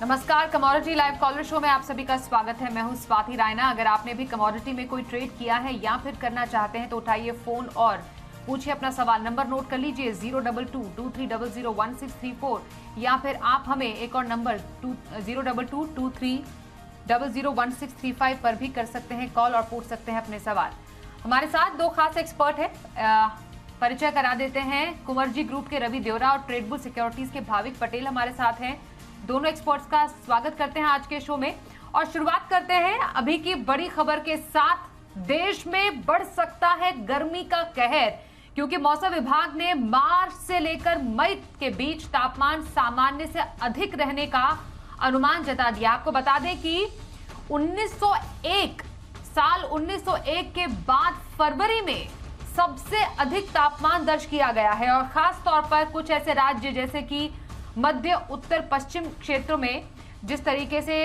नमस्कार, commodity live collar show में आप सभी का स्वागत है। मैं हूं स्वाति रायना। अगर आपने भी कमोडिटी में कोई ट्रेड किया है या फिर करना चाहते हैं तो उठाइए फोन और पूछिए अपना सवाल। नंबर नोट कर लीजिए 02223001634 या फिर आप हमें एक और नंबर 02223001635 पर भी कर सकते हैं कॉल और पूछ सकते हैं अपने सवाल। हमारे साथ दो खास एक्सपर्ट है, परिचय करा देते हैं। कुंवरजी ग्रुप के रवि देवरा और ट्रेडबुल सिक्योरिटीज के भाविक पटेल हमारे साथ हैं। दोनों एक्सपर्ट्स का स्वागत करते हैं आज के शो में और शुरुआत करते हैं अभी की बड़ी खबर के साथ। देश में बढ़ सकता है गर्मी का कहर, क्योंकि मौसम विभाग ने मार्च से लेकर मई के बीच तापमान सामान्य से अधिक रहने का अनुमान जता दिया। आपको बता दें कि 1901 के बाद फरवरी में सबसे अधिक तापमान दर्ज किया गया है और खास तौर पर कुछ ऐसे राज्य जैसे कि मध्य उत्तर पश्चिम क्षेत्रों में जिस तरीके से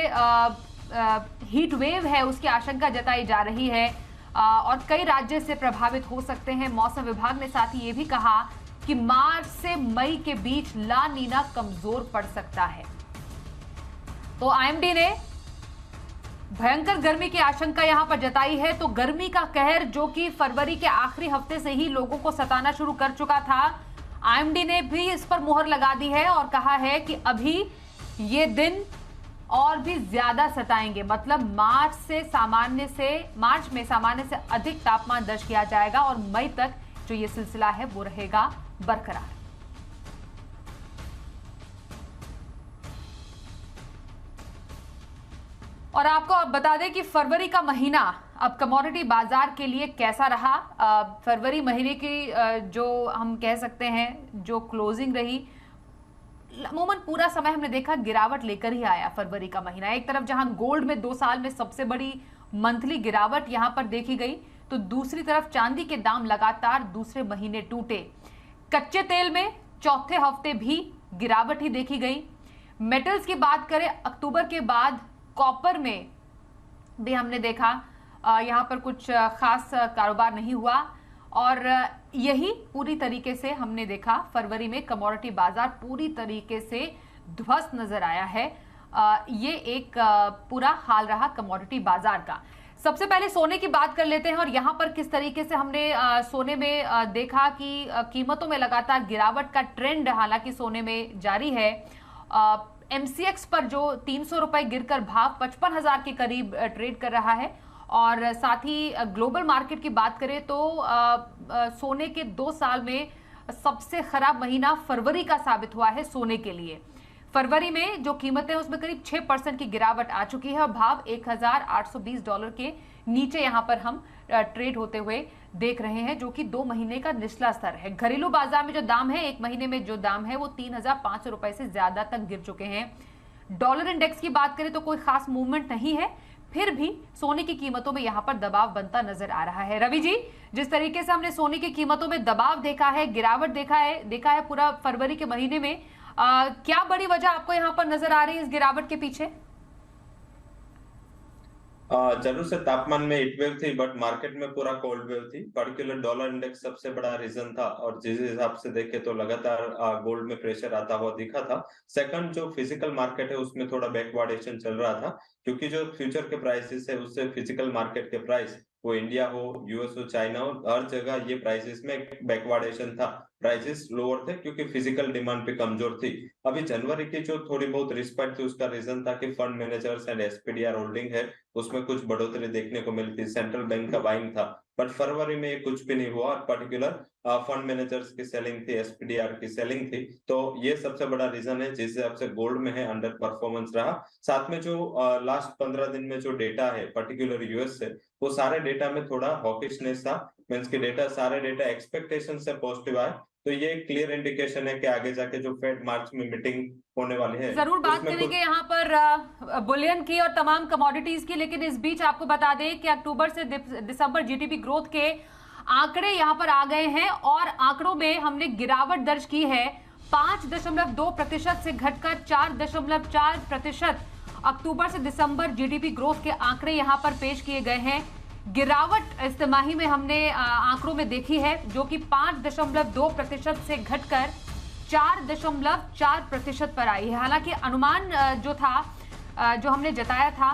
हीट वेव है उसकी आशंका जताई जा रही है और कई राज्य से प्रभावित हो सकते हैं। मौसम विभाग ने साथ ही ये भी कहा कि मार्च से मई के बीच ला नीना कमजोर पड़ सकता है। तो आईएमडी ने भयंकर गर्मी की आशंका यहां पर जताई है। तो गर्मी का कहर जो कि फरवरी के आखिरी हफ्ते से ही लोगों को सताना शुरू कर चुका था, आईएमडी ने भी इस पर मुहर लगा दी है और कहा है कि अभी ये दिन और भी ज्यादा सताएंगे। मतलब मार्च में सामान्य से अधिक तापमान दर्ज किया जाएगा और मई तक जो ये सिलसिला है वो रहेगा बरकरार। और आपको अब बता दें कि फरवरी का महीना अब कमोडिटी बाजार के लिए कैसा रहा। फरवरी महीने की जो हम कह सकते हैं जो क्लोजिंग रही, अमूमन पूरा समय हमने देखा गिरावट लेकर ही आया फरवरी का महीना। एक तरफ जहां गोल्ड में 2 साल में सबसे बड़ी मंथली गिरावट यहां पर देखी गई, तो दूसरी तरफ चांदी के दाम लगातार दूसरे महीने टूटे। कच्चे तेल में चौथे हफ्ते भी गिरावट ही देखी गई। मेटल्स की बात करें, अक्टूबर के बाद कॉपर में भी हमने देखा यहाँ पर कुछ खास कारोबार नहीं हुआ और यही पूरी तरीके से हमने देखा फरवरी में कमोडिटी बाजार पूरी तरीके से ध्वस्त नजर आया है। ये एक पूरा हाल रहा कमोडिटी बाजार का। सबसे पहले सोने की बात कर लेते हैं और यहाँ पर किस तरीके से हमने सोने में देखा कि कीमतों में लगातार गिरावट का ट्रेंड हालांकि सोने में जारी है। एमसीएक्स पर जो 300 रुपए गिरकर भाव 55,000 के करीब ट्रेड कर रहा है और साथ ही ग्लोबल मार्केट की बात करें तो सोने के 2 साल में सबसे खराब महीना फरवरी का साबित हुआ है सोने के लिए। फरवरी में जो कीमतें उसमें करीब 6% की गिरावट आ चुकी है और भाव $1,820 के नीचे यहां पर हम ट्रेड होते हुए देख रहे हैं, जो कि 2 महीने का निचला स्तर है। घरेलू बाजार में जो दाम है, 1 महीने में जो दाम है वो 3,500 रुपए से ज्यादा तक गिर चुके हैं। डॉलर इंडेक्स की बात करें तो कोई खास मूवमेंट नहीं है, फिर भी सोने की कीमतों में यहां पर दबाव बनता नजर आ रहा है। रवि जी, जिस तरीके से हमने सोने की कीमतों में दबाव देखा है, गिरावट देखा है पूरा फरवरी के महीने में, क्या बड़ी वजह आपको यहां पर नजर आ रही है इस गिरावट के पीछे? जरूर से तापमान में हीट वेव थी, बट मार्केट में पूरा कोल्ड वेव थी। पर्टिकुलर डॉलर इंडेक्स सबसे बड़ा रीजन था और जिस हिसाब से देखे तो लगातार गोल्ड में प्रेशर आता हुआ दिखा था। सेकंड, जो फिजिकल मार्केट है उसमें थोड़ा बैकवर्डेशन चल रहा था, क्योंकि जो फ्यूचर के प्राइसेस है उससे फिजिकल मार्केट के प्राइस, वो इंडिया हो, यूएस हो, चाइना हो, हर जगह ये प्राइसेस में बैकवर्डेशन था। प्राइसेस लोअर थे क्योंकि फिजिकल डिमांड पे कमजोर थी। अभी जनवरी की जो थोड़ी बहुत रिस्पेक्ट थी उसका रीजन था कि फंड मैनेजर्स एंड एसपीडीआर होल्डिंग है उसमें कुछ बढ़ोतरी देखने को मिली थी, सेंट्रल बैंक का बाइंग था। बट फरवरी में ये कुछ भी नहीं हुआ और पर्टिकुलर फंड मैनेजर्स की सेलिंग थी, एसपीडीआर की सेलिंग थी। तो ये सबसे बड़ा रीजन है जिस हिसाब से गोल्ड में है अंडर परफॉर्मेंस रहा। साथ में जो लास्ट 15 दिन में जो डेटा है पर्टिकुलर यूएस से, वो सारे डेटा में थोड़ा हॉकिशनेस था। मींस की सारे डेटा एक्सपेक्टेशन से पॉजिटिव आए, तो ये एक क्लियर इंडिकेशन है कि आगे जाके जो फेड मार्च में मीटिंग होने वाली है जरूर बात करेंगे यहाँ पर बुलियन की और तमाम कमोडिटीज की। लेकिन इस बीच आपको बता दें कि अक्टूबर से दिसंबर जीडीपी ग्रोथ के आंकड़े यहाँ पर आ गए हैं और आंकड़ों में हमने गिरावट दर्ज की है। 5.2% से घटकर 4.4% अक्टूबर से दिसंबर जीडीपी ग्रोथ के आंकड़े यहाँ पर पेश किए गए हैं। गिरावट इस तिमाही में हमने आंकड़ों में देखी है जो कि 5.2% से घटकर 4.4% पर आई है। हालांकि अनुमान जो था, जो हमने जताया था,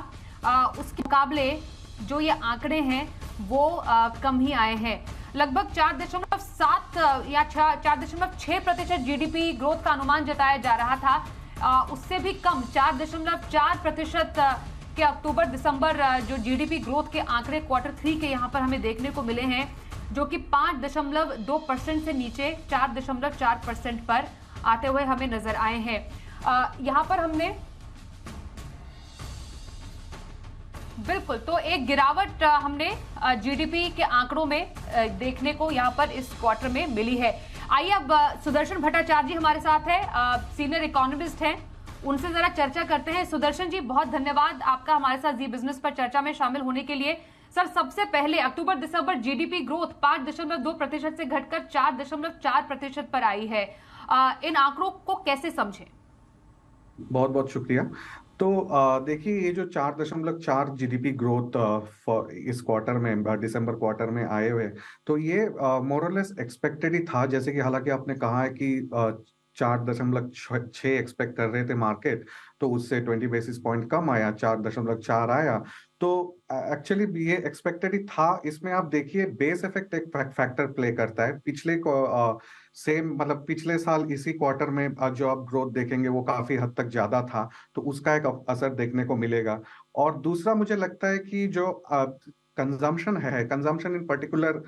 उसके मुकाबले जो ये आंकड़े हैं वो कम ही आए हैं। लगभग 4.7 या 4.6% जीडीपी ग्रोथ का अनुमान जताया जा रहा था। उससे भी कम 4.4% के अक्टूबर दिसंबर जो जीडीपी ग्रोथ के आंकड़े Q3 के यहाँ पर हमें देखने को मिले हैं, जो कि 5.2% से नीचे 4.4% पर आते हुए हमें नजर आए हैं। यहाँ पर हमने बिल्कुल तो एक गिरावट हमने जीडीपी के आंकड़ों में देखने को यहाँ पर इस क्वार्टर में मिली है। आइए अब सुदर्शन भट्टाचार्य जी हमारे साथ है, सीनियर इकोनॉमिस्ट हैं, उनसे जरा चर्चा करते हैं। सुदर्शन जी, बहुत धन्यवाद आपका हमारे साथ जी बिजनेस पर चर्चा में शामिल होने के लिए। सर, सबसे पहले अक्टूबर दिसंबर जीडीपी ग्रोथ 5.2% से घटकर 4.4% पर आई है। इन आंकड़ों को कैसे समझें? बहुत बहुत शुक्रिया। तो देखिए, ये जो 4.4 जीडीपी ग्रोथ इस क्वार्टर में, दिसंबर क्वार्टर में आए हुए, तो ये मोर और लेस एक्सपेक्टेड ही था। जैसे कि हालांकि आपने कहा है कि 4.6 एक्सपेक्ट कर रहे थे मार्केट, तो उससे 20 बेसिस पॉइंट कम आया, 4.4 आया। तो एक्चुअली ये एक्सपेक्टेड ही था। इसमें आप देखिए, बेस इफेक्ट एक फैक्टर प्ले करता है। सेम मतलब पिछले साल इसी क्वार्टर में जो आप ग्रोथ देखेंगे वो काफी हद तक ज्यादा था, तो उसका एक असर देखने को मिलेगा। और दूसरा मुझे लगता है कि जो कंजम्पशन इन पर्टिकुलर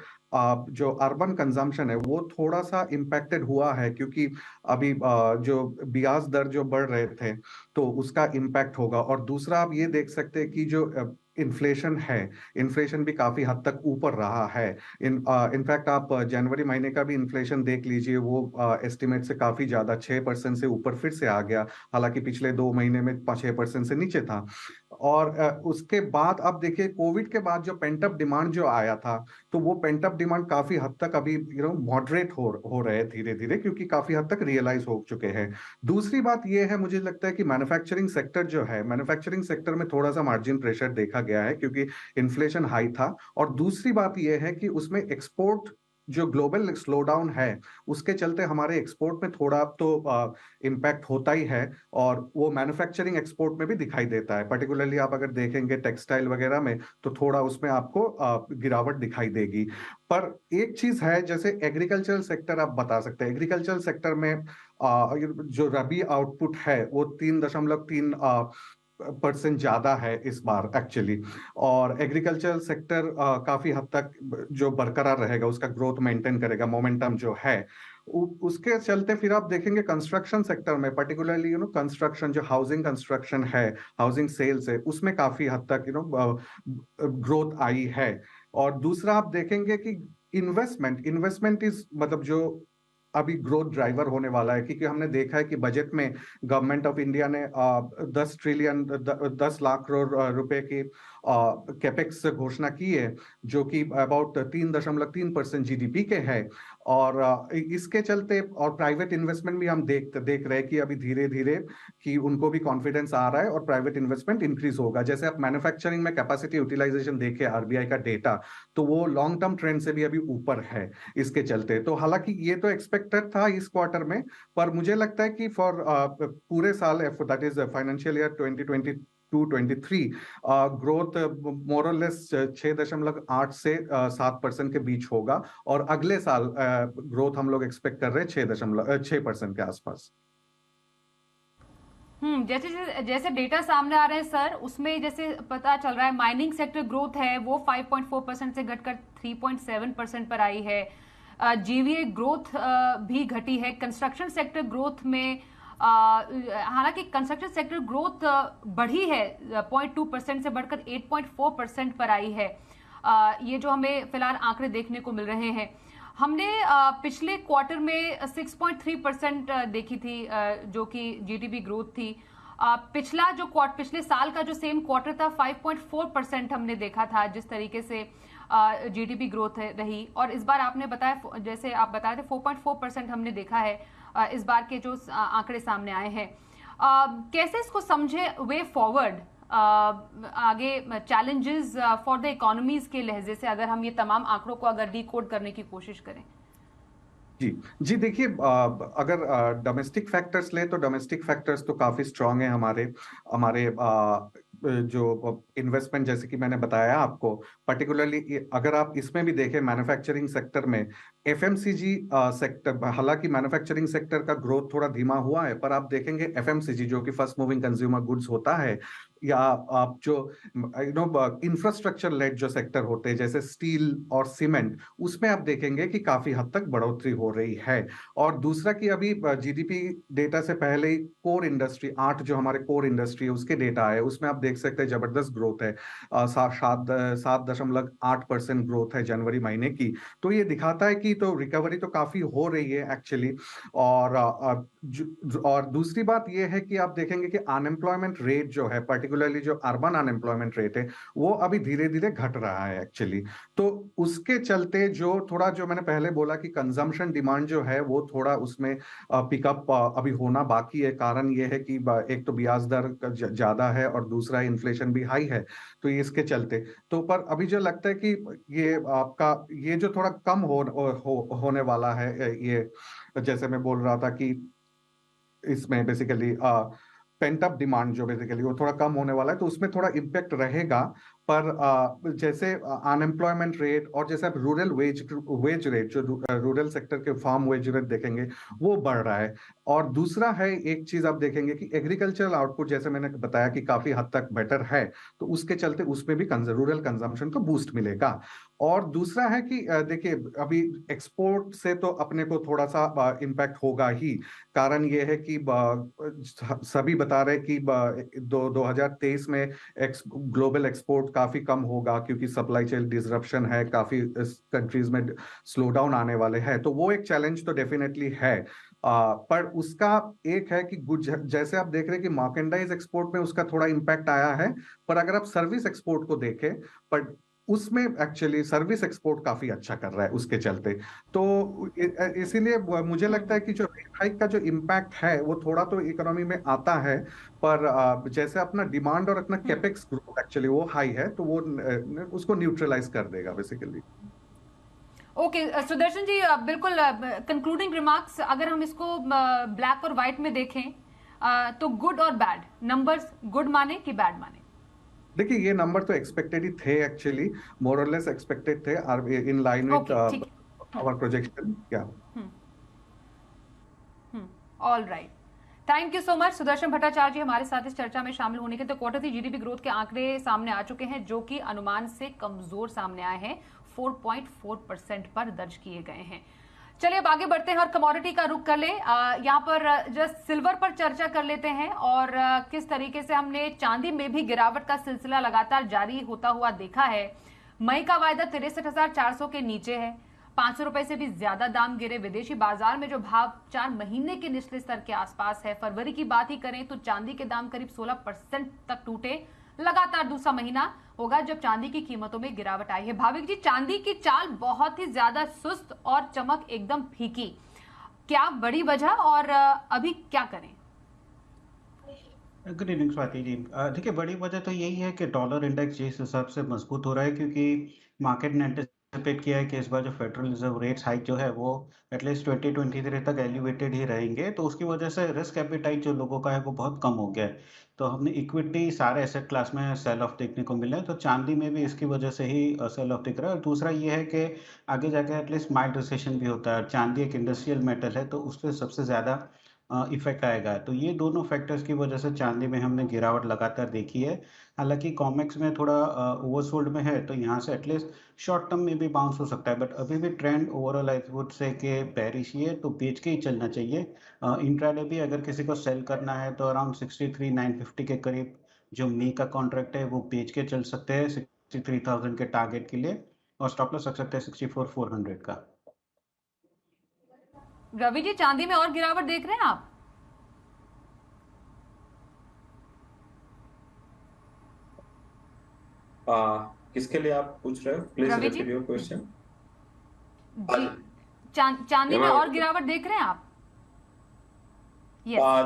जो अर्बन कंजम्पशन है वो थोड़ा सा इम्पैक्टेड हुआ है, क्योंकि अभी जो ब्याज दर जो बढ़ रहे थे तो उसका इम्पैक्ट होगा। और दूसरा आप ये देख सकते हैं कि जो इन्फ्लेशन है, इन्फ्लेशन भी काफी हद तक ऊपर रहा है। इनफैक्ट आप जनवरी महीने का भी इन्फ्लेशन देख लीजिए, वो एस्टिमेट से काफी ज्यादा 6% से ऊपर फिर से आ गया, हालांकि पिछले 2 महीने में 6% से नीचे था। और उसके बाद अब देखिए, कोविड के बाद जो पेंटअप डिमांड जो आया था, तो वो पेंटअप डिमांड काफी हद तक अभी मॉडरेट हो रहे धीरे धीरे, क्योंकि काफी हद तक रियलाइज हो चुके हैं। दूसरी बात ये है, मुझे लगता है कि मैन्युफैक्चरिंग सेक्टर जो है, मैन्युफैक्चरिंग सेक्टर में थोड़ा सा मार्जिन प्रेशर देखा गया है, क्योंकि इन्फ्लेशन हाई था। और दूसरी बात यह है कि उसमें एक्सपोर्ट जो ग्लोबल स्लोडाउन है उसके चलते हमारे एक्सपोर्ट में थोड़ा तो इम्पैक्ट होता ही है, और वो मैन्युफैक्चरिंग एक्सपोर्ट में भी दिखाई देता है। पर्टिकुलरली आप अगर देखेंगे टेक्सटाइल वगैरह में, तो थोड़ा उसमें आपको गिरावट दिखाई देगी। पर एक चीज है, जैसे एग्रीकल्चरल सेक्टर आप बता सकते हैं, एग्रीकल्चरल सेक्टर में जो रबी आउटपुट है वो 3.3% ज्यादा है इस बार एक्चुअली। और एग्रीकल्चरल सेक्टर काफी हद तक जो बरकरार रहेगा, उसका ग्रोथ मेंटेन करेगा, मोमेंटम जो है उसके चलते। फिर आप देखेंगे कंस्ट्रक्शन सेक्टर में, पर्टिकुलरली कंस्ट्रक्शन, जो हाउसिंग कंस्ट्रक्शन है, हाउसिंग सेल्स है, उसमें काफी हद तक ग्रोथ आई है। और दूसरा आप देखेंगे कि इन्वेस्टमेंट इज मतलब जो अभी ग्रोथ ड्राइवर होने वाला है, क्योंकि हमने देखा है कि बजट में गवर्नमेंट ऑफ इंडिया ने 10 लाख करोड़ रुपए की कैपेक्स घोषणा की है, जो कि अबाउट 3.3% जीडीपी के है। और इसके चलते, और प्राइवेट इन्वेस्टमेंट भी हम देख रहे हैं कि अभी धीरे धीरे कि उनको भी कॉन्फिडेंस आ रहा है और प्राइवेट इन्वेस्टमेंट इंक्रीज होगा। जैसे आप मैन्युफैक्चरिंग में कैपेसिटी यूटिलाइजेशन देखे आरबीआई का डेटा, तो वो लॉन्ग टर्म ट्रेंड से भी अभी ऊपर है इसके चलते। तो हालांकि ये तो एक्सपेक्टेड था इस क्वार्टर में, पर मुझे लगता है कि फॉर पूरे साल, that is financial year 2022-23, growth more और लेस 6.8 से 7% के बीच होगा। और अगले साल ग्रोथ हम लोग एक्सपेक्ट कर रहे हैं 6% के आसपास। जैसे जैसे डेटा सामने आ रहे हैं सर, उसमें जैसे पता चल रहा है माइनिंग सेक्टर ग्रोथ है वो 5.4% से घटकर 3.7% पर आई है। जीवीए ग्रोथ भी घटी है। कंस्ट्रक्शन सेक्टर ग्रोथ में हालांकि कंस्ट्रक्शन सेक्टर ग्रोथ बढ़ी है, 0.2% से बढ़कर 8.4% पर आई है। ये जो हमें फिलहाल आंकड़े देखने को मिल रहे हैं। हमने पिछले क्वार्टर में 6.3% देखी थी जो कि जीडीपी ग्रोथ थी। पिछले साल का जो सेम क्वार्टर था 5.4% हमने देखा था, जिस तरीके से जीडीपी ग्रोथ रही। और इस बार आपने बताया, जैसे आप बताए थे, 4.4% हमने देखा है इस बार के जो आंकड़े सामने आए हैं। कैसे इसको समझे वे फॉरवर्ड, आगे चैलेंजेस फॉर द इकोनॉमीज के लहजे से, अगर हम ये तमाम आंकड़ों को अगर डिकोड करने की कोशिश करें? जी जी देखिए, अगर डोमेस्टिक फैक्टर्स ले तो डोमेस्टिक फैक्टर्स तो काफी स्ट्रांग है हमारे हमारे जो इन्वेस्टमेंट, जैसे कि मैंने बताया आपको, पर्टिकुलरली अगर आप इसमें भी देखें मैन्युफैक्चरिंग सेक्टर में, एफएमसीजी सेक्टर, हालांकि मैन्युफैक्चरिंग सेक्टर का ग्रोथ थोड़ा धीमा हुआ है, पर आप देखेंगे एफएमसीजी जो कि फर्स्ट मूविंग कंज्यूमर गुड्स होता है, या आप जो इंफ्रास्ट्रक्चर लेड जो सेक्टर होते हैं जैसे स्टील और सीमेंट, उसमें आप देखेंगे कि काफी हद तक बढ़ोतरी हो रही है। और दूसरा कि अभी जीडीपी डेटा से पहले ही कोर इंडस्ट्री 8 जो हमारे कोर इंडस्ट्री है उसके डेटा है, उसमें आप देख सकते हैं जबरदस्त ग्रोथ है। 7.8% ग्रोथ है जनवरी महीने की। तो ये दिखाता है कि तो रिकवरी तो काफी हो रही है एक्चुअली। और दूसरी बात ये है कि आप देखेंगे कि अनएम्प्लॉयमेंट रेट जो है, पर्टिकुलरली जो अर्बन अनएम्प्लॉयमेंट रेट है, वो अभी धीरे धीरे घट रहा है एक्चुअली। तो उसके चलते जो थोड़ा, जो मैंने पहले बोला कि कंजम्पशन डिमांड जो है वो थोड़ा उसमें पिकअप अभी होना बाकी है। कारण ये है कि एक तो ब्याज दर ज्यादा है और दूसरा इन्फ्लेशन भी हाई है, तो ये इसके चलते। तो पर अभी जो लगता है कि ये आपका ये जो थोड़ा कम होने वाला है, ये जैसे मैं बोल रहा था कि इसमें बेसिकली पेंट अप डिमांड जो बेसिकली वो थोड़ा कम होने वाला है, तो उसमें थोड़ा इम्पेक्ट रहेगा। पर जैसे अनएम्प्लॉयमेंट रेट और जैसे आप रूरल वेज रेट, जो रूरल सेक्टर के फार्म वेज रेट देखेंगे, वो बढ़ रहा है। और दूसरा है, एक चीज आप देखेंगे कि एग्रीकल्चरल आउटपुट, जैसे मैंने बताया कि काफी हद तक बेटर है, तो उसके चलते उसमें भी रूरल कंजम्पशन को बूस्ट मिलेगा। और दूसरा है कि देखिए, अभी एक्सपोर्ट से तो अपने को थोड़ा सा इम्पैक्ट होगा ही। कारण ये है कि सभी बता रहे कि 2023 में ग्लोबल एक्सपोर्ट काफी कम होगा, क्योंकि सप्लाई चेन डिसरप्शन है, काफी कंट्रीज में स्लो डाउन आने वाले हैं, तो वो एक चैलेंज तो डेफिनेटली है। पर उसका एक है कि जैसे आप देख रहे हैं कि मर्केंडाइज एक्सपोर्ट में उसका थोड़ा इम्पैक्ट आया है, पर अगर आप सर्विस एक्सपोर्ट को देखें, पर उसमें एक्चुअली सर्विस एक्सपोर्ट काफी अच्छा कर रहा है उसके चलते। तो इसीलिए मुझे लगता है कि जो रेट हाइक का जो इम्पैक्ट है वो थोड़ा तो इकोनॉमी में आता है, पर जैसे अपना डिमांड और अपना कैपेक्स ग्रोथ एक्चुअली वो हाई है, तो वो उसको न्यूट्रलाइज कर देगा बेसिकली। ओके सुदर्शन जी, बिल्कुल कंक्लूडिंग रिमार्क्स, अगर हम इसको ब्लैक और व्हाइट में देखें, तो गुड और बैड नंबर्स, गुड माने कि बैड माने? देखिए, ये नंबर तो एक्सपेक्टेड ही थे एक्चुअली, मोर और लेस एक्सपेक्टेड थे, in line with our projection. क्या all right, thank you so much Sudarshan Bhattacharya ji हमारे साथ इस चर्चा में शामिल होने के। तो क्वार्टर 3 जीडीपी ग्रोथ के आंकड़े सामने आ चुके हैं, जो कि अनुमान से कमजोर सामने आए हैं, 4.4% पर दर्ज किए गए हैं। चलिए अब आगे बढ़ते हैं और कमोडिटी का रुख कर ले। यहाँ पर जस्ट सिल्वर पर चर्चा कर लेते हैं, और किस तरीके से हमने चांदी में भी गिरावट का सिलसिला लगातार जारी होता हुआ देखा है। मई का वायदा 63,400 के नीचे है, 500 रुपए से भी ज्यादा दाम गिरे। विदेशी बाजार में जो भाव 4 महीने के निचले स्तर के आसपास है। फरवरी की बात ही करें तो चांदी के दाम करीब 16% तक टूटे। लगातार दूसरा महीना होगा जब चांदी की कीमतों में गिरावट आई है। भाविक जी, चांदी की चाल बहुत ही ज्यादा सुस्त और चमक एकदम फीकी, क्या बड़ी वजह और अभी क्या करें? Good evening Swati ji. देखिए, बड़ी वजह तो यही है कि डॉलर इंडेक्स जिस हिसाब से मजबूत हो रहा है, क्योंकि मार्केट ने एंटिसिपेट किया है कि इस बार जो फेडरल रिजर्व रेट्स हाइक जो है वो एटलीस्ट 2023 तक एलिवेटेड ही रहेंगे, तो उसकी वजह से रिस्क एपेटाइट जो लोगों का है वो बहुत कम हो गया है। तो हमने इक्विटी सारे एसेट क्लास में सेल ऑफ देखने को मिला है, तो चांदी में भी इसकी वजह से ही सेल ऑफ दिख रहा है। और दूसरा ये है कि आगे जाके एटलीस्ट माइल्ड रिसेशन भी होता है, चांदी एक इंडस्ट्रियल मेटल है, तो उस पर सबसे ज़्यादा इफेक्ट आएगा। तो ये दोनों फैक्टर्स की वजह से चांदी में हमने गिरावट लगातार देखी है। हालांकि कॉमेक्स में थोड़ा ओवरसोल्ड में है, तो यहाँ से एटलीस्ट शॉर्ट टर्म में भी बाउंस हो सकता है, बट अभी भी trend overall I would say कि बेरिश ही है, तो बेच के ही चलना चाहिए। इंट्राडे भी अगर किसी को सेल करना है तो अराउंड 63,950 के करीब जो मई का कॉन्ट्रैक्ट है वो बेच के चल सकते हैं 63,000 के टारगेट के लिए, और स्टॉप लॉस रख सकते हैं 64,400 का। रवि जी, चांदी में और गिरावट देख रहे हैं आप? किसके लिए आप पूछ रहे हो? Please repeat your question. जी, चांदी में और गिरावट देख रहे हैं आप?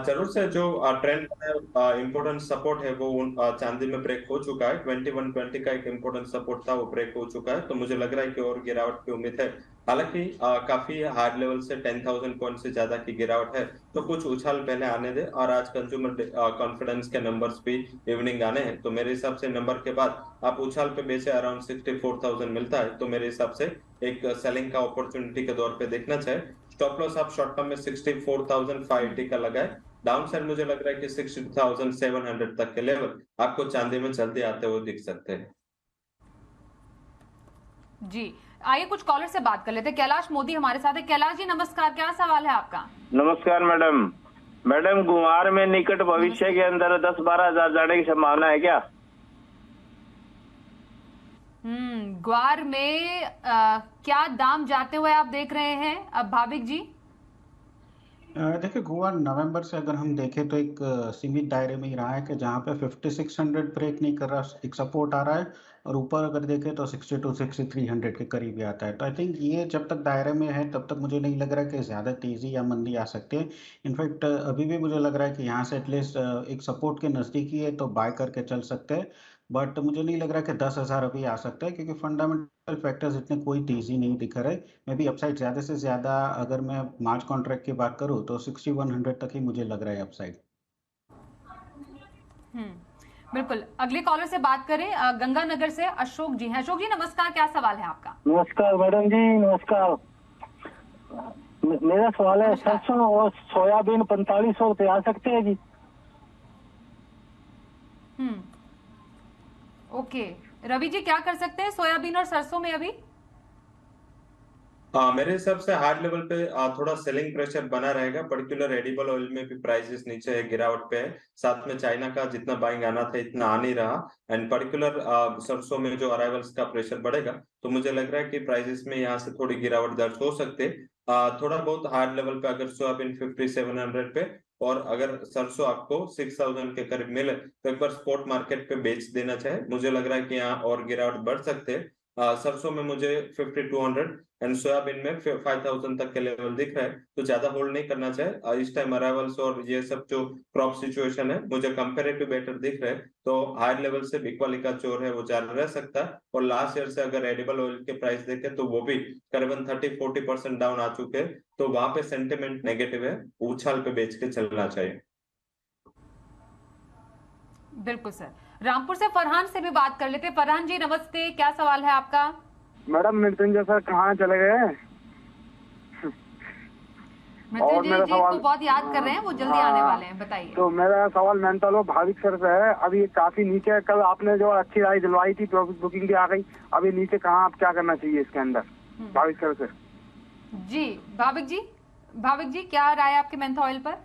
जरूर से जो ट्रेंड इम्पोर्टेंट सपोर्ट है वो चांदी में ब्रेक हो चुका है। 2120 का एक इम्पोर्टेंट सपोर्ट था, वो ब्रेक हो चुका है, तो मुझे लग रहा है कि और गिरावट की उम्मीद है। हालांकि काफी हार्ड लेवल से 10,000 पॉइंट से ज्यादा की गिरावट है, तो कुछ उछाल पहले आने दे। और आज कंज्यूमर कॉन्फिडेंस के नंबर्स भी इवनिंग आने हैं, तो मेरे हिसाब से नंबर के बाद आप उछाल पे बेचे अराउंड 64,000 मिलता है, तो मेरे हिसाब से एक सेलिंग का अपॉर्चुनिटी के दौर पे देखना चाहिए। स्टॉप लॉस आप शॉर्ट टर्म में 64,580 का लगाए। डाउन साइड मुझे लग रहा है कि 60,700 तक के लेवल आपको चांदी में जल्दी आते हुए दिख सकते हैं। जी, आइए कुछ कॉलर से बात कर लेते हैं। कैलाश मोदी हमारे साथ है। कैलाश जी नमस्कार, क्या सवाल है आपका? नमस्कार मैडम। मैडम, गुमार में निकट भविष्य के अंदर 10-12 हजार जाने की संभावना है क्या? ग्वार में क्या दाम जाते हुए आप देख रहे हैं अब भाविक जी? देखिए, गोवा नवंबर से अगर हम देखें तो एक सीमित दायरे में ही रहा है कि जहाँ पे 5600 ब्रेक नहीं कर रहा, एक सपोर्ट आ रहा है, और ऊपर अगर देखें तो 62-6300 के करीब ही आता है। तो आई थिंक ये जब तक दायरे में है तब तक मुझे नहीं लग रहा कि ज़्यादा तेज़ी या मंदी आ सकती है। इनफैक्ट अभी भी मुझे लग रहा है कि यहाँ से एटलीस्ट एक सपोर्ट के नज़दीक ही है, तो बाय करके चल सकते हैं। बट मुझे नहीं लग रहा कि 10,000 अभी आ सकता है, क्योंकि फंडामेंटल फैक्टर्स इतने कोई तेज़ी नहीं दिख रहे। मे बी अपसाइड ज़्यादा से ज़्यादा, अगर मैं मार्च कॉन्ट्रैक्ट की बात करूँ तो 6100 तक ही मुझे लग रहा है अपसाइड। बिल्कुल, अगले कॉलर से बात करें। गंगानगर से अशोक जी हैं। अशोक जी नमस्कार, क्या सवाल है आपका? नमस्कार मैडम जी, नमस्कार। मेरा सवाल है, नमस्कार। सरसों और सोयाबीन 4500 रुपये आ सकते हैं जी? ओके, रवि जी क्या कर सकते हैं सोयाबीन और सरसों में अभी? मेरे हिसाब से हार्ड लेवल पे थोड़ा सेलिंग प्रेशर बना रहेगा। पर्टिकुलर एडिबल ऑयल में भी प्राइसेस नीचे है, गिरावट पे है। साथ में चाइना का जितना बाइंग आना था इतना आ नहीं रहा। एंड पर्टिकुलर सरसों में जो अराइवल्स का प्रेशर बढ़ेगा, तो मुझे लग रहा है कि प्राइसेस में यहाँ से थोड़ी गिरावट दर्ज हो सकते है। थोड़ा बहुत हार्ड लेवल पे अगर सोयाबीन 5700 पे और अगर सरसों आपको 6000 के करीब मिले, तो एक बार स्पॉट मार्केट पे बेच देना चाहिए। मुझे लग रहा है कि यहाँ और गिरावट बढ़ सकते हैं। सरसों में मुझे 5200 एंड सोयाबीन में 5000 तक के लेवल दिख रहा है, तो ज्यादा होल्ड नहीं करना चाहिए। इस टाइम अराइवल्स और ये सब जो क्रॉप सिचुएशन है मुझे कंपेरेटिव बेटर दिख रहा है, तो हायर लेवल से बिकवाली का चोर है वो जारी रह सकता है। और लास्ट ईयर से अगर एडिबल ऑयल के प्राइस देखें तो वो भी करीबन 30-40% डाउन आ चुके हैं, तो वहां पे सेंटिमेंट नेगेटिव है, उछाल पे बेच के चलना चाहिए। बिल्कुल सर। रामपुर से फरहान से भी बात कर लेते हैं। फरहान जी नमस्ते, क्या सवाल है आपका? मैडम, मृत्युंजय सर कहाँ चले गए? मृत्युंजय जी को बहुत याद कर रहे हैं, वो जल्दी आने वाले हैं, बताइए। तो मेरा सवाल मेंटल भाविक सर से है। अभी काफी नीचे है, कल आपने जो अच्छी राय दिलवाई थी, बुकिंग की आ गई, अभी नीचे कहाँ, आप क्या करना चाहिए इसके अंदर भाविक सर से? जी भाविक जी क्या राय है आपके मेंथा ऑयल पर?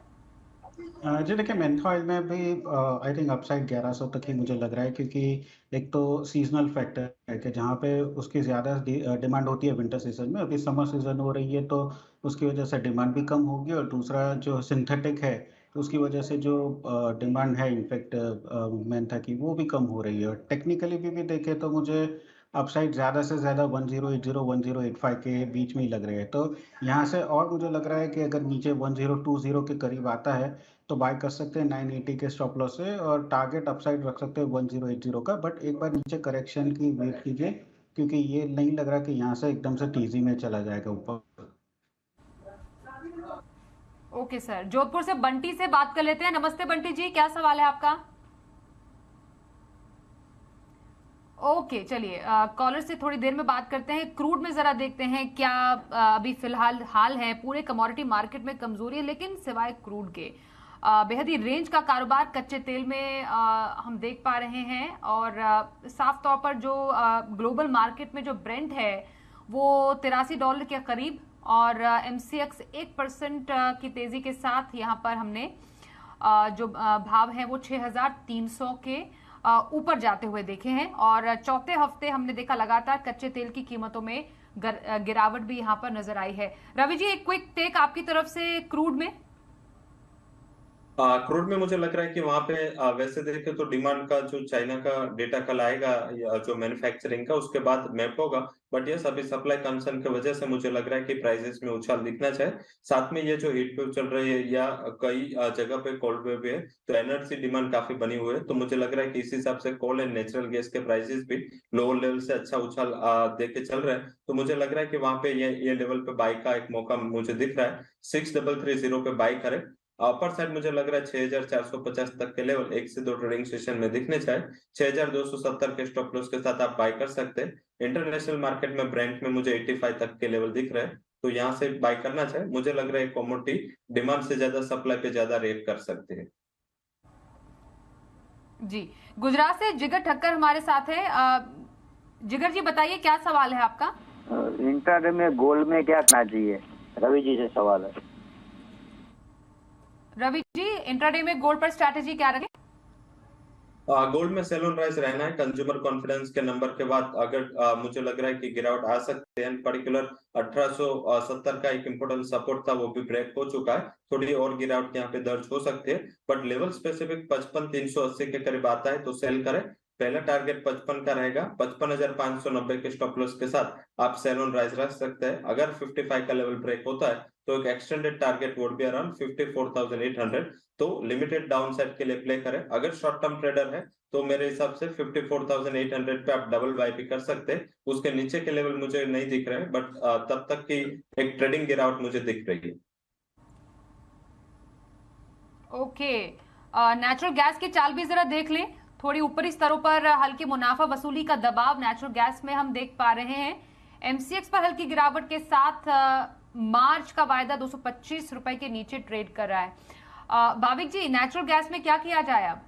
जी देखिए, मेंथा ऑयल में भी आई थिंक अपसाइड 1100 तक ही मुझे लग रहा है, क्योंकि एक तो सीजनल फैक्टर है कि जहाँ पे उसकी ज़्यादा डिमांड होती है विंटर सीजन में। अभी समर सीजन हो रही है तो उसकी वजह से डिमांड भी कम होगी, और दूसरा जो सिंथेटिक है तो उसकी वजह से जो डिमांड है इनफैक्ट मेंथा की, वो भी कम हो रही है। और टेक्निकली भी देखें तो मुझे अपसाइड ज़्यादा से ज़्यादा 1080-1085 के बीच में ही लग रहे हैं। तो यहाँ से और मुझे लग रहा है कि अगर नीचे 1020 के करीब आता है तो बाय कर सकते हैं 980 के स्टॉप लॉस से, और टारगेट अपसाइड रख सकते हैं 1080 का। बट एक बार नीचे करेक्शन की वेट कीजिए, क्योंकि ये नहीं लग रहा कि यहाँ से एकदम से तेजी में चला जाएगा ऊपर। ओके सर, जोधपुर से बंटी से बात कर लेते हैं। नमस्ते बंटी जी, क्या सवाल है आपका? ओके चलिए, कॉलर से थोड़ी देर में बात करते हैं। क्रूड में जरा देखते हैं क्या अभी फिलहाल हाल है। पूरे कमोडिटी मार्केट में कमजोरी है, लेकिन सिवाय क्रूड के बेहद ही रेंज का कारोबार कच्चे तेल में हम देख पा रहे हैं। और साफ तौर पर जो ग्लोबल मार्केट में जो ब्रेंट है वो $83 के करीब, और MCX 1% की तेजी के साथ यहाँ पर हमने जो भाव है वो 6300 के ऊपर जाते हुए देखे हैं। और चौथे हफ्ते हमने देखा लगातार कच्चे तेल की कीमतों में गिरावट भी यहाँ पर नजर आई है। रवि जी एक क्विक टेक आपकी तरफ से क्रूड में। क्रूड में मुझे लग रहा है कि वहां पे वैसे देखें तो डिमांड का जो चाइना का डेटा कल आएगा या जो मैन्युफैक्चरिंग का उसके बाद मैप होगा। बट यस, अभी सप्लाई कंसर्न की वजह से मुझे लग रहा है कि प्राइसेस में उछाल दिखना चाहिए। साथ में ये जो हीट वेव चल रही है या कई जगह पे कोल्ड वेव भी है, तो एनर्जी डिमांड काफी बनी हुई है। तो मुझे लग रहा है कि इस हिसाब से कोल एंड नेचुरल गैस के प्राइसेस भी लोअर लेवल से अच्छा उछाल देके चल रहे हैं। तो मुझे लग रहा है कि वहां पे ये लेवल पे बाई का एक मौका मुझे दिख रहा है। 6330 पे बाई करे। अपर साइड मुझे लग रहा है 6450 तक के लेवल 1 से 2 ट्रेडिंग सेशन में दिखने चाहिए। 6270 के स्टॉप लॉस के साथ आप बाय कर सकते हैं। इंटरनेशनल मार्केट में ब्रेंट में मुझे 85 तक के लेवल दिख रहे हैं, तो यहाँ से बाय करना चाहिए। मुझे लग रहा है कमोडिटी डिमांड से ज्यादा सप्लाई पे ज्यादा रेट कर सकते हैं। जी, गुजरात से जिगर ठक्कर हमारे साथ है। जिगर जी बताइए क्या सवाल है आपका? इंट्राडे में गोल्ड में क्या करना चाहिए, रवि जी से सवाल है। रवि जी, इंट्राडे में गोल्ड पर स्ट्रैटेजी क्या रखें? गोल्ड में सेल ऑन राइज रहना है। कंज्यूमर कॉन्फिडेंस के नंबर के बाद अगर मुझे लग रहा है कि गिरावट आ सकते हैं। पर्टिकुलर 1870 का एक इंपोर्टेंट सपोर्ट था, वो भी ब्रेक हो चुका है। थोड़ी और गिरावट यहाँ पे दर्ज हो सकती है, बट लेवल स्पेसिफिक 55,380 के करीब आता है तो सेल करें। पहला टारगेट 55 का रहेगा। 55,590 के स्टॉप लॉस के साथ आप सेल ऑन राइज रख सकते हैं। अगर 55 का लेवल ब्रेक होता है तो एक extended target would be around 54,800। तो लिमिटेड डाउन साइड के लिए प्ले करें। अगर शॉर्ट टर्म ट्रेडर है तो मेरे हिसाब से 54,800 पे आप डबल बाय भी कर सकते हैं। उसके नीचे के लेवल मुझे नहीं दिख रहे हैं, बट तब तक की एक ट्रेडिंग गिरावट मुझे दिख रही है। ओके, नेचुरल गैस की चाल भी जरा देख लें। थोड़ी ऊपरी स्तरों पर हल्की मुनाफा वसूली का दबाव नेचुरल गैस में हम देख पा रहे हैं। एमसीएक्स पर हल्की गिरावट के साथ मार्च का वायदा 225 रुपए के नीचे ट्रेड कर रहा है। भाविक जी, नेचुरल गैस में क्या किया जाए अब?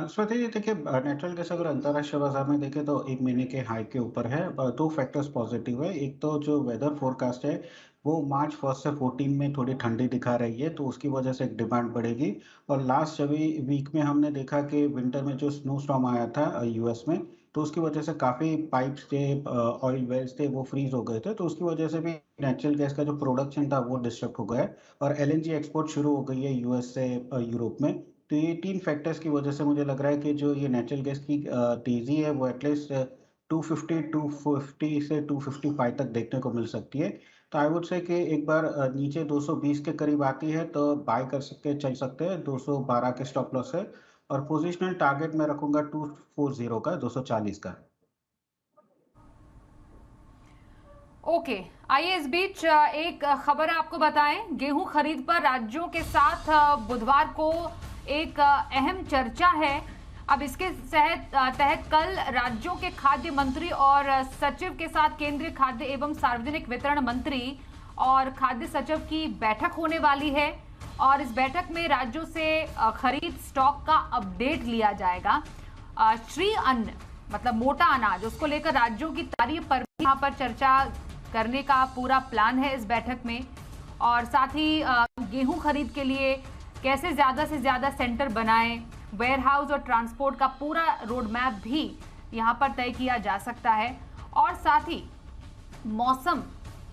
स्वाति जी देखिए, नेचुरल गैस अगर अंतर्राष्ट्रीय बाजार में देखें तो एक महीने के हाई के ऊपर है। दो फैक्टर्स पॉजिटिव है। एक तो जो वेदर फोरकास्ट है वो मार्च 1 से 14 में थोड़ी ठंडी दिखा रही है, तो उसकी वजह से एक डिमांड बढ़ेगी। और लास्ट वीक में हमने देखा कि विंटर में जो स्नो स्टॉर्म आया था यूएस में, तो उसकी वजह से काफ़ी पाइप्स थे, ऑयल वेल्स थे, वो फ्रीज हो गए थे। तो उसकी वजह से भी नेचुरल गैस का जो प्रोडक्शन था वो डिस्टर्ब हो गया है और एलएनजी एक्सपोर्ट शुरू हो गई है यूएस से यूरोप में। तो ये 3 फैक्टर्स की वजह से मुझे लग रहा है कि जो ये नेचुरल गैस की तेज़ी है वो एटलीस्ट 250 से 255 तक देखने को मिल सकती है। तो आई वुड से कि एक बार नीचे 220 के करीब आती है तो बाय कर सकते चल सकते हैं। 212 के स्टॉप लॉस है और पोजिशनल टारगेट मैं रखूंगा 240 का, 240 का। ओके, आइए इस बीच एक खबर आपको बताएं। गेहूं खरीद पर राज्यों के साथ बुधवार को एक अहम चर्चा है। अब इसके तहत कल राज्यों के खाद्य मंत्री और सचिव के साथ केंद्रीय खाद्य एवं सार्वजनिक वितरण मंत्री और खाद्य सचिव की बैठक होने वाली है और इस बैठक में राज्यों से खरीद स्टॉक का अपडेट लिया जाएगा। श्री अन्न मतलब मोटा अनाज, उसको लेकर राज्यों की तारीफ पर भी यहाँ पर चर्चा करने का पूरा प्लान है इस बैठक में। और साथ ही गेहूं खरीद के लिए कैसे ज्यादा से ज्यादा सेंटर बनाएं, वेयर हाउस और ट्रांसपोर्ट का पूरा रोड मैप भी यहाँ पर तय किया जा सकता है। और साथ ही मौसम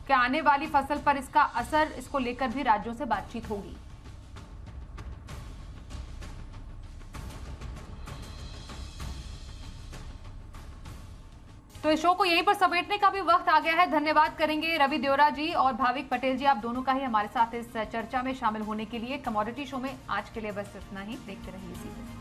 के आने वाली फसल पर इसका असर, इसको लेकर भी राज्यों से बातचीत होगी। तो इस शो को यहीं पर समेटने का भी वक्त आ गया है। धन्यवाद करेंगे रवि देओरा जी और भाविक पटेल जी, आप दोनों का ही हमारे साथ इस चर्चा में शामिल होने के लिए। कमोडिटी शो में आज के लिए बस इतना ही। देखते रहिए सीधे।